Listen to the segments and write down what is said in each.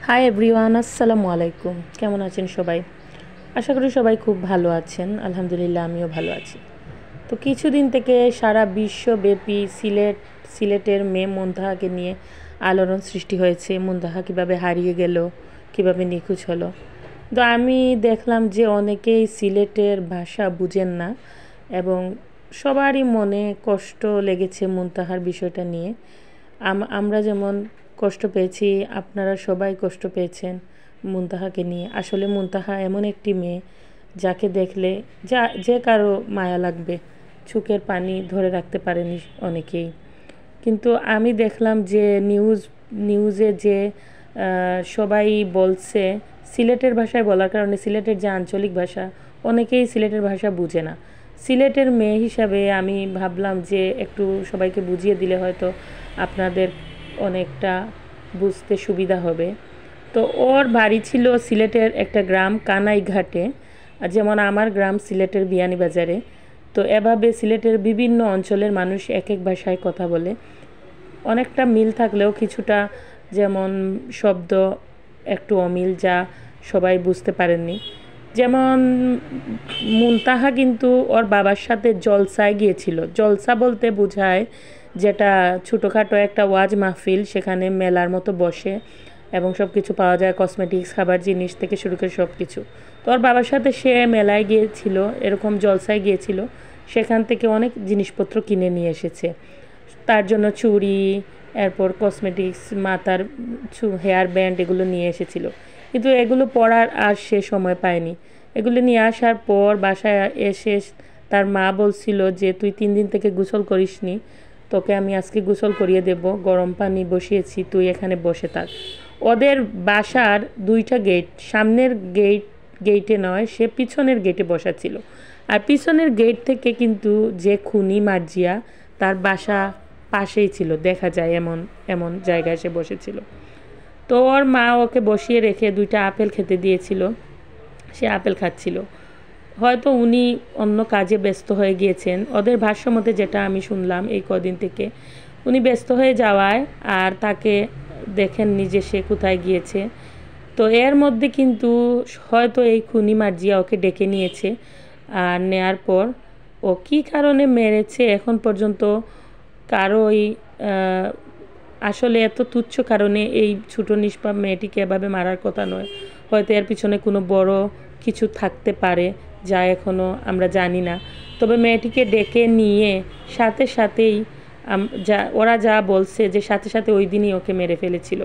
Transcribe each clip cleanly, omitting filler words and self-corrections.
Hi everyone, আসসালামু আলাইকুম। কেমন আছেন সবাই? আশা করি সবাই খুব ভালো আছেন। আলহামদুলিল্লাহ, আমিও ভালো আছি। তো কিছুদিন থেকে সারা বিশ্বব্যাপী সিলেটের মেয়ে মুনতাহাকে নিয়ে আলোড়ন সৃষ্টি হয়েছে। মুনতাহা কীভাবে হারিয়ে গেল, কীভাবে নিখোঁজ হলো। তো আমি দেখলাম যে অনেকেই সিলেটের ভাষা বুঝেন না এবং সবারই মনে কষ্ট লেগেছে মুনতাহার বিষয়টা নিয়ে। আমরা যেমন কষ্ট পেয়েছি, আপনারা সবাই কষ্ট পেয়েছেন মুনতাহাকে নিয়ে। আসলে মুনতাহা এমন একটি মেয়ে যাকে দেখলে যে কারো মায়া লাগবে, চোখের পানি ধরে রাখতে পারেনি অনেকেই। কিন্তু আমি দেখলাম যে নিউজে যে সবাই বলছে, সিলেটের ভাষায় বলার কারণে সিলেটের যে আঞ্চলিক ভাষা, অনেকেই সিলেটের ভাষা বুঝে না। সিলেটের মেয়ে হিসাবে আমি ভাবলাম যে একটু সবাইকে বুঝিয়ে দিলে হয়তো আপনাদের অনেকটা বুঝতে সুবিধা হবে। তো ওর বাড়ি ছিল সিলেটের একটা গ্রাম কানাইঘাটে, যেমন আমার গ্রাম সিলেটের বিয়ানীবাজারে। তো এভাবে সিলেটের বিভিন্ন অঞ্চলের মানুষ এক এক ভাষায় কথা বলে। অনেকটা মিল থাকলেও কিছুটা, যেমন শব্দ একটু অমিল, যা সবাই বুঝতে পারেননি। যেমন মুনতাহা কিন্তু ওর বাবার সাথে জলসায় গিয়েছিল। জলসা বলতে বোঝায় যেটা ছোটোখাটো একটা ওয়াজ মাহফিল, সেখানে মেলার মতো বসে এবং সব কিছু পাওয়া যায়, কসমেটিক্স, খাবার জিনিস থেকে শুরু করে সব কিছু। তো ওর বাবার সাথে সে মেলায় গিয়েছিল, এরকম জলসায় গিয়েছিল, সেখান থেকে অনেক জিনিসপত্র কিনে নিয়ে এসেছে। তার জন্য চুড়ি, এরপর কসমেটিক্স, মাথার হেয়ার ব্যান্ড, এগুলো নিয়ে এসেছিল। কিন্তু এগুলো পরার আর সে সময় পায়নি। এগুলো নিয়ে আসার পর বাসায় এসে তার মা বলছিল যে তুই 3 দিন থেকে গোসল করিসনি, তোকে আমি আজকে গোসল করিয়ে দেব, গরম পানি বসিয়েছি, তুই এখানে বসে থাক। ওদের বাসার 2টা গেট, সামনের গেটে নয়, সে পিছনের গেটে বসা ছিল। আর পিছনের গেট থেকে কিন্তু যে খুনি মার্জিয়া, তার বাসা পাশেই ছিল, দেখা যায় এমন এমন জায়গায় সে বসেছিল। তো ওর মা ওকে বসিয়ে রেখে 2টা আপেল খেতে দিয়েছিল, সে আপেল খাচ্ছিল। হয়তো উনি অন্য কাজে ব্যস্ত হয়ে গিয়েছেন, ওদের ভাষ্য মতে যেটা আমি শুনলাম এই কদিন থেকে। উনি ব্যস্ত হয়ে যাওয়ায় আর তাকে দেখেননি যে সে কোথায় গিয়েছে। তো এর মধ্যে কিন্তু হয়তো এই খুনি মার্জিয়া ওকে ডেকে নিয়েছে, আর নেয়ার পর ও কী কারণে মেরেছে এখন পর্যন্ত কারোই আসলে এত তুচ্ছ কারণে এই ছোটো নিষ্পাপ মেয়েটিকে এভাবে মারার কথা নয়। হয়তো এর পিছনে কোনো বড় কিছু থাকতে পারে, যা এখনও আমরা জানি না। তবে মেয়েটিকে ডেকে নিয়ে সাথে সাথেই ওরা যা বলছে যে সাথে সাথে ওই দিনই ওকে মেরে ফেলেছিল।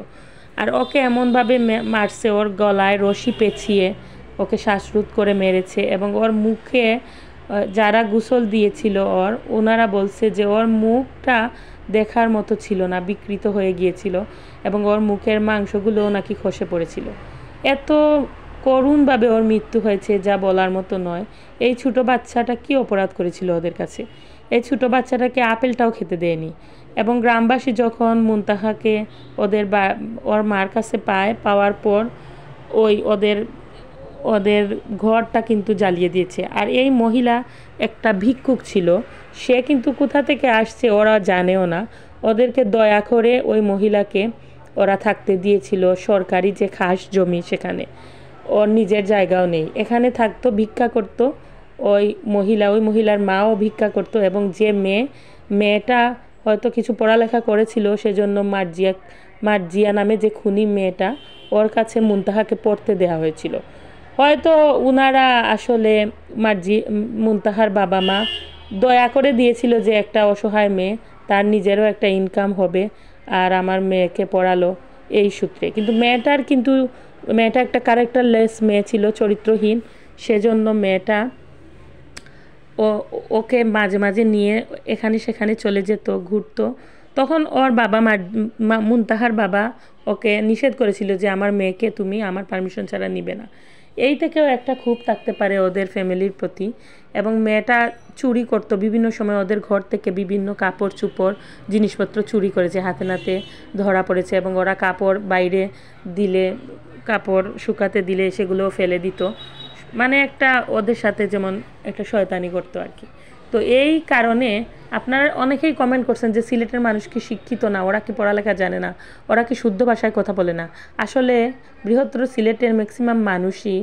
আর ওকে এমনভাবে মারছে, ওর গলায় রশি পেঁচিয়ে ওকে শ্বাসরোধ করে মেরেছে। এবং ওর মুখে, যারা গোসল দিয়েছিল ওনারা বলছে যে ওর মুখটা দেখার মতো ছিল না, বিকৃত হয়ে গিয়েছিল এবং ওর মুখের মাংসগুলোও নাকি খসে পড়েছিল। এত করুণভাবে ওর মৃত্যু হয়েছে যা বলার মতো নয়। এই ছোটো বাচ্চাটা কি অপরাধ করেছিল ওদের কাছে? এই ছোটো বাচ্চাটাকে আপেলটাও খেতে দেয়নি। এবং গ্রামবাসী যখন মুনতাহাকে ওর মার কাছে পাওয়ার পর ওদের ঘরটা কিন্তু জ্বালিয়ে দিয়েছে। আর এই মহিলা একটা ভিক্ষুক ছিল, সে কিন্তু কোথা থেকে আসছে ওরা জানেও না। ওদেরকে দয়া করে ওই মহিলাকে ওরা থাকতে দিয়েছিল সরকারি যে খাস জমি, সেখানে। ওর নিজের জায়গাও নেই, এখানে থাকতো, ভিক্ষা করতো। ওই মহিলার মাও ভিক্ষা করতো। এবং যে মেয়েটা হয়তো কিছু পড়ালেখা করেছিল, সেজন্য মার্জিয়া নামে যে খুনি মেয়েটা, ওর কাছে মুনতাহাকে পড়তে দেওয়া হয়েছিল। হয়তো উনারা আসলে মুনতাহার বাবা মা দয়া করে দিয়েছিল যে একটা অসহায় মেয়ে, তার নিজেরও একটা ইনকাম হবে, আর আমার মেয়েকে পড়ালো এই সূত্রে। কিন্তু মেয়েটা একটা ক্যারেক্টারলেস মেয়ে ছিল, চরিত্রহীন। সেজন্য মেয়েটা ওকে মাঝে মাঝে নিয়ে এখানে সেখানে চলে যেত, ঘুরতো। তখন ওর বাবা মুনতাহার বাবা ওকে নিষেধ করেছিল যে আমার মেয়েকে তুমি আমার পারমিশন ছাড়া নিবে না। এই থেকেও একটা ক্ষোভ থাকতে পারে ওদের ফ্যামিলির প্রতি। এবং মেয়েটা চুরি করতো বিভিন্ন সময়, ওদের ঘর থেকে বিভিন্ন কাপড় চোপড় জিনিসপত্র চুরি করেছে, হাতে নাতে ধরা পড়েছে। এবং ওরা কাপড় বাইরে দিলে, কাপড় শুকাতে দিলে সেগুলোও ফেলে দিত। মানে একটা ওদের সাথে যেমন একটা শয়তানি করতো আর কি। তো এই কারণে আপনারা অনেকেই কমেন্ট করছেন যে সিলেটের মানুষ কি শিক্ষিত না, ওরা কি পড়ালেখা জানে না, ওরা কি শুদ্ধ ভাষায় কথা বলে না। আসলে বৃহত্তর সিলেটের ম্যাক্সিমাম মানুষই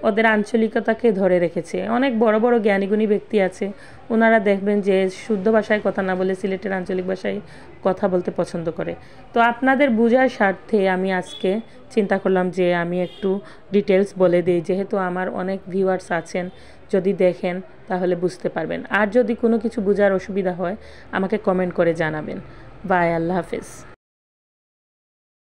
ওদের আঞ্চলিকতাকে ধরে রেখেছে। অনেক বড় বড় জ্ঞানীগুণী ব্যক্তি আছে, ওনারা দেখবেন যে শুদ্ধ ভাষায় কথা না বলে সিলেটের আঞ্চলিক ভাষায় কথা বলতে পছন্দ করে। তো আপনাদের বোঝার স্বার্থে আমি আজকে চিন্তা করলাম যে আমি একটু ডিটেলস বলে দিই, যেহেতু আমার অনেক ভিউয়ার্স আছেন, যদি দেখেন তাহলে বুঝতে পারবেন। আর যদি কোনো কিছু বোঝার অসুবিধা হয় আমাকে কমেন্ট করে জানাবেন। বাই, আল্লাহ হাফেজ।